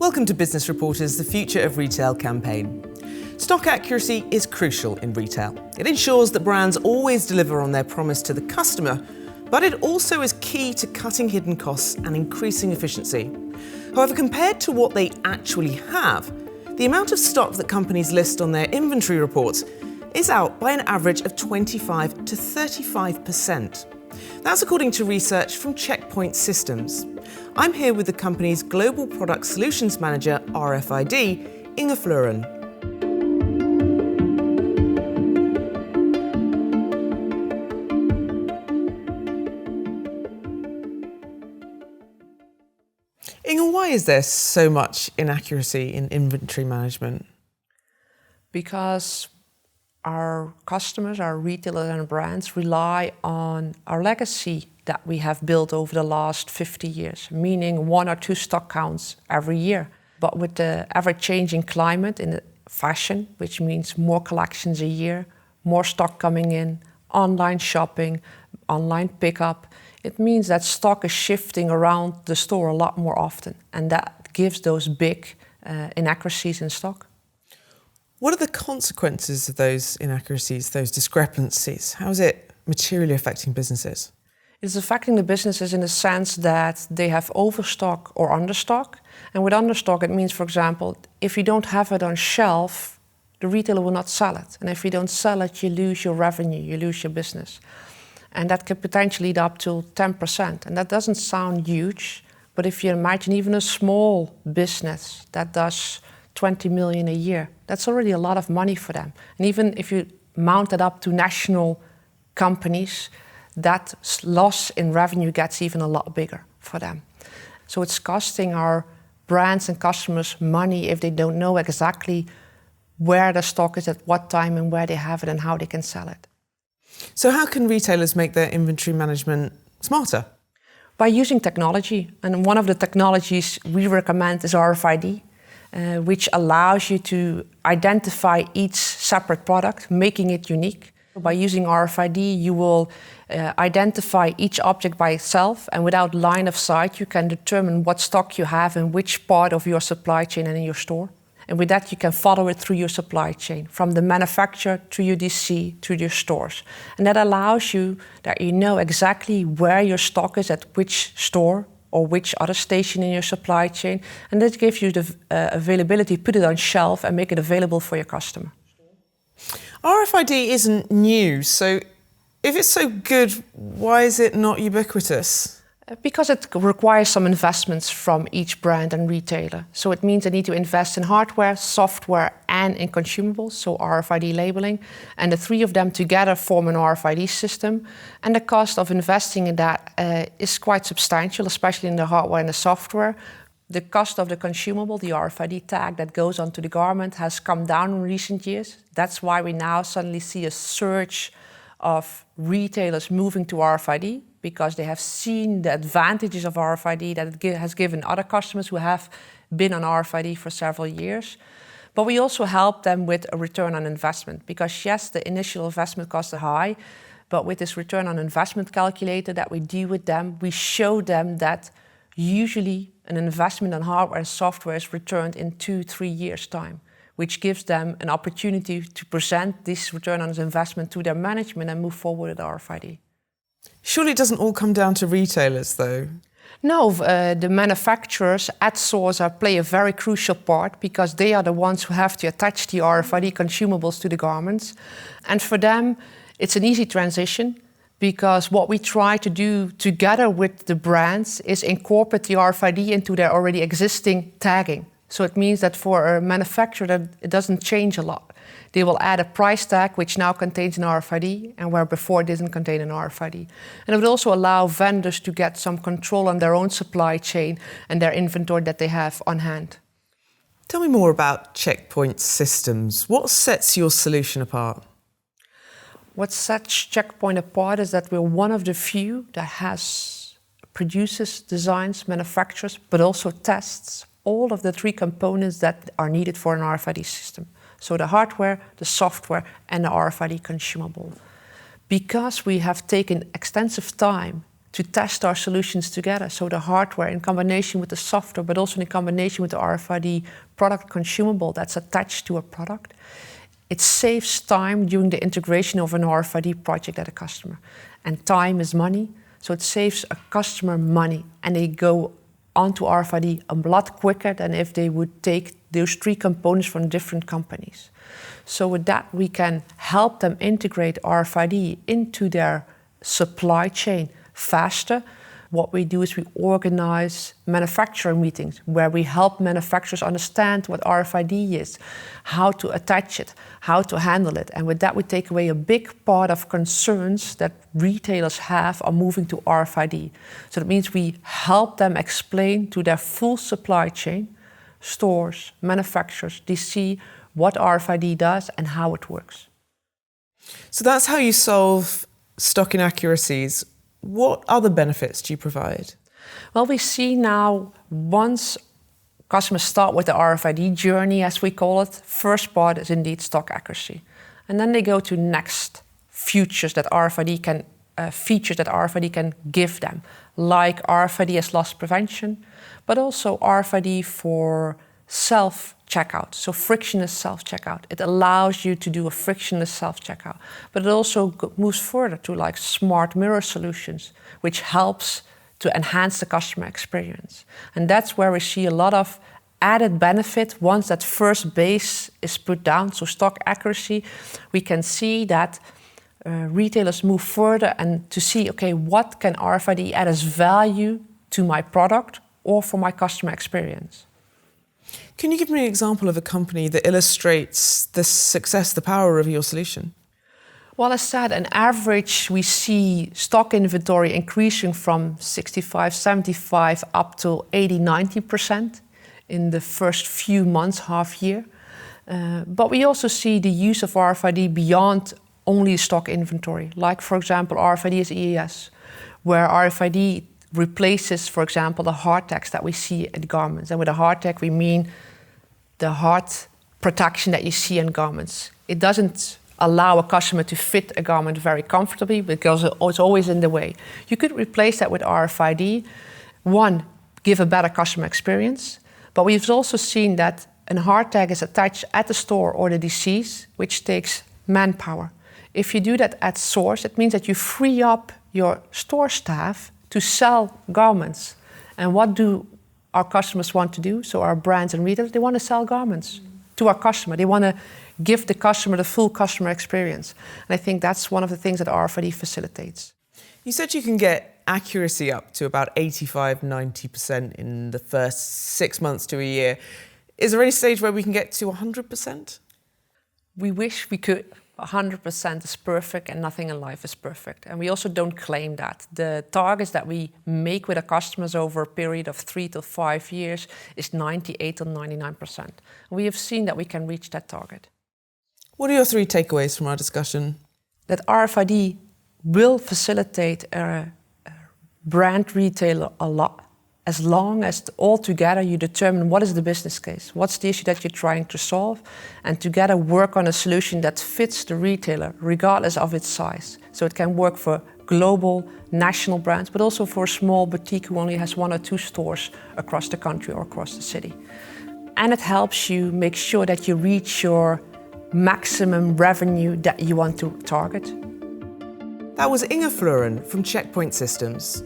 Welcome to Business Reporter's The Future of Retail campaign. Stock accuracy is crucial in retail. It ensures that brands always deliver on their promise to the customer, but it also is key to cutting hidden costs and increasing efficiency. However, compared to what they actually have, the amount of stock that companies list on their inventory reports is out by an average of 25 to 35%. That's according to research from Checkpoint Systems. I'm here with the company's Global Product Solutions Manager, RFID, Inge Fleuren. Inge, why is there so much inaccuracy in inventory management? Because our customers, our retailers and brands rely on our legacy that we have built over the last 50 years, meaning 1 or 2 stock counts every year. But with the ever-changing climate in the fashion, which means more collections a year, more stock coming in, online shopping, online pickup, it means that stock is shifting around the store a lot more often, and that gives those big inaccuracies in stock. What are the consequences of those inaccuracies, those discrepancies? How is it materially affecting businesses? It's affecting the businesses in the sense that they have overstock or understock. And with understock, it means, for example, if you don't have it on shelf, the retailer will not sell it. And if you don't sell it, you lose your revenue, you lose your business. And that could potentially lead up to 10%. And that doesn't sound huge, but if you imagine even a small business that does 20 million a year, that's already a lot of money for them. And even if you mount it up to national companies, that loss in revenue gets even a lot bigger for them. So it's costing our brands and customers money if they don't know exactly where the stock is at what time and where they have it and how they can sell it. So how can retailers make their inventory management smarter? By using technology. And one of the technologies we recommend is RFID, which allows you to identify each separate product, making it unique. By using RFID, you will identify each object by itself, and without line of sight, you can determine what stock you have in which part of your supply chain and in your store. And with that, you can follow it through your supply chain, from the manufacturer to your DC to your stores. And that allows you that you know exactly where your stock is at which store or which other station in your supply chain. And that gives you the availability to put it on shelf and make it available for your customer. RFID isn't new, so if it's so good, why is it not ubiquitous? Because it requires some investments from each brand and retailer. So it means they need to invest in hardware, software, and in consumables, so RFID labeling. And the 3 of them together form an RFID system. And the cost of investing in that is quite substantial, especially in the hardware and the software. The cost of the consumable, the RFID tag that goes onto the garment, has come down in recent years. That's why we now suddenly see a surge of retailers moving to RFID, because they have seen the advantages of RFID that it has given other customers who have been on RFID for several years. But we also help them with a return on investment, because yes, the initial investment costs are high, but with this return on investment calculator that we do with them, we show them that usually an investment in hardware and software is returned in 2-3 years' time, which gives them an opportunity to present this return on investment to their management and move forward with RFID. Surely it doesn't all come down to retailers, though? No, the manufacturers at source play a very crucial part, because they are the ones who have to attach the RFID consumables to the garments. And for them, it's an easy transition, because what we try to do together with the brands is incorporate the RFID into their already existing tagging. So it means that for a manufacturer, that it doesn't change a lot. They will add a price tag, which now contains an RFID, and where before it didn't contain an RFID. And it would also allow vendors to get some control on their own supply chain and their inventory that they have on hand. Tell me more about Checkpoint Systems. What sets your solution apart? What sets Checkpoint apart is that we're one of the few that produces, designs, manufactures, but also tests all of the 3 components that are needed for an RFID system. So the hardware, the software, and the RFID consumable. Because we have taken extensive time to test our solutions together. So the hardware in combination with the software, but also in combination with the RFID product consumable that's attached to a product. It saves time during the integration of an RFID project at a customer. And time is money, so it saves a customer money. And they go onto RFID a lot quicker than if they would take those 3 components from different companies. So with that, we can help them integrate RFID into their supply chain faster. What we do is we organize manufacturer meetings where we help manufacturers understand what RFID is, how to attach it, how to handle it. And with that, we take away a big part of concerns that retailers have on moving to RFID. So that means we help them explain to their full supply chain, stores, manufacturers, they see what RFID does and how it works. So that's how you solve stock inaccuracies. What other benefits do you provide? Well, we see now once customers start with the RFID journey, as we call it, first part is indeed stock accuracy. And then they go to next features that RFID can give them, like RFID as loss prevention, but also RFID for self-checkout, so frictionless self-checkout. It allows you to do a frictionless self-checkout, but it also moves further to like smart mirror solutions, which helps to enhance the customer experience. And that's where we see a lot of added benefit once that first base is put down, so stock accuracy. We can see that retailers move further and to see, okay, what can RFID add as value to my product or for my customer experience? Can you give me an example of a company that illustrates the success, the power of your solution? Well, as said, on average, we see stock inventory increasing from 65, 75 up to 80, 90% in the first few months, half year. But we also see the use of RFID beyond only stock inventory. Like, for example, RFID is EAS, where RFID replaces, for example, the hard tags that we see in garments. And with a hard tag, we mean the hard protection that you see in garments. It doesn't allow a customer to fit a garment very comfortably because it's always in the way. You could replace that with RFID. One, give a better customer experience. But we've also seen that a hard tag is attached at the store or the DCs, which takes manpower. If you do that at source, it means that you free up your store staff to sell garments. And what do our customers want to do? So our brands and retailers, they want to sell garments to our customer. They want to give the customer the full customer experience. And I think that's one of the things that RFID facilitates. You said you can get accuracy up to about 85, 90% in the first 6 months to a year. Is there any stage where we can get to 100%? We wish we could. 100% is perfect and nothing in life is perfect. And we also don't claim that. The targets that we make with our customers over a period of 3 to 5 years is 98 to 99%. And we have seen that we can reach that target. What are your 3 takeaways from our discussion? That RFID will facilitate a brand retailer a lot, as long as altogether you determine what is the business case, what's the issue that you're trying to solve, and together work on a solution that fits the retailer regardless of its size. So it can work for global, national brands, but also for a small boutique who only has 1 or 2 stores across the country or across the city. And it helps you make sure that you reach your maximum revenue that you want to target. That was Inge Fleuren from Checkpoint Systems.